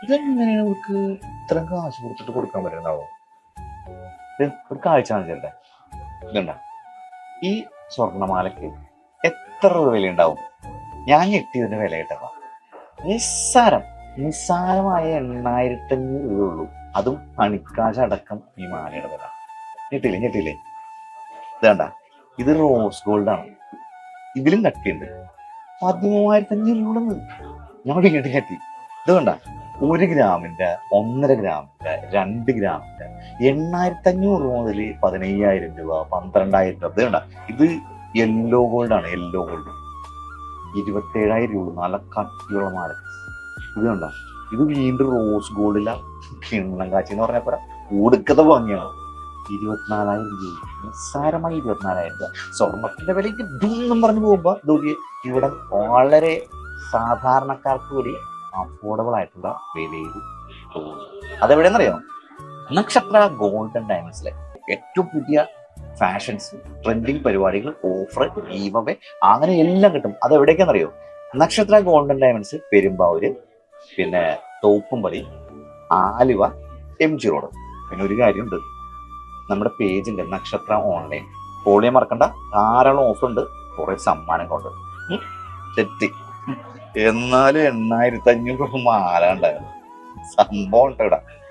ഇതെങ്ങനെയാണ് അവർക്ക് ഇത്രയും കാശ് കൊടുത്തിട്ട് കൊടുക്കാൻ പറ്റുന്നുണ്ടാവും? ഇത് ഒരു കാഴ്ച കാണിച്ചല്ലേ, ഇതുണ്ട ഈ സ്വർണ്ണമാലയ്ക്ക് എത്ര രൂപ വില ഉണ്ടാവും? ഞാൻ ഞെട്ടിയതിന്റെ വില കേട്ടപ്പ നിസ്സാരം നിസ്സാരമായ 8,500 രൂപ ഉള്ളൂ. അതും പണിക്കാശ് അടക്കം ഈ മാലയുടെ വില. ഞെട്ടില്ലേ ഞെട്ടില്ലേ? ഇതേണ്ട, ഇത് റോസ് ഗോൾഡ് ആണ്. ഇതിലും കട്ടിയുണ്ട്. 13,500 രൂപ. ഞാൻ ഇങ്ങോട്ട് കെട്ടി. ഇത് കണ്ട, 1 ഗ്രാമിന്റെ, 1.5 ഗ്രാമിന്റെ, 2 ഗ്രാമിന്റെ 8,500 രൂപ മുതൽ 15,000 രൂപ, 12,000 രൂപ. ഇത് കണ്ട, ഇത് യെല്ലോ ഗോൾഡ് ആണ്. യെല്ലോ ഗോൾഡ് 27,000 രൂപ. നല്ല കട്ടിയുള്ള മാല. ഇത് കണ്ട, ഇത് വീണ്ടും റോസ് ഗോൾഡില കിണ്ണം കാച്ചി എന്ന് പറഞ്ഞ ഒടുക്കത്തെ ഭംഗിയാണ്. 24,000 രൂപ. നിസ്സാരമായി 24,000 രൂപ. സ്വർണത്തിന്റെ വിലയ്ക്ക് ഇതൊന്നും പറഞ്ഞു പോകുമ്പോ ഇതൊക്കെ ഇവിടെ വളരെ സാധാരണക്കാർക്ക് കൂടി അഫോർഡബിൾ ആയിട്ടുള്ള വിലയിൽ തോന്നുന്നു. അതെവിടെയെന്നറിയോ? നക്ഷത്ര ഗോൾഡ് ആൻഡ് ഡയമണ്ട്സിലെ ഏറ്റവും പുതിയ ഫാഷൻസ്, ട്രെൻഡിങ് പരിപാടികൾ, ഓഫർ, ഗീവവേ, അങ്ങനെ എല്ലാം കിട്ടും. അത് എവിടേക്കാണെന്നറിയോ? നക്ഷത്ര ഗോൾഡ് ആൻഡ് ഡയമണ്ട്സ്, പെരുമ്പാവൂര്, പിന്നെ തോപ്പുംപടി, ആലുവ, MG റോഡ്. പിന്നെ ഒരു കാര്യമുണ്ട്, നമ്മുടെ പേജുണ്ട് നക്ഷത്ര ഓൺലൈൻ. ഫോളോ ചെയ്യാൻ മറക്കണ്ട. ധാരാളം ഓഫർ ഉണ്ട്, കുറെ സമ്മാനങ്ങളുണ്ട്. തെറ്റി എന്നാലും 8,500 രൂപ മാല ഉണ്ടായിരുന്നു. സംഭവം ഉണ്ട് ഇവിടെ.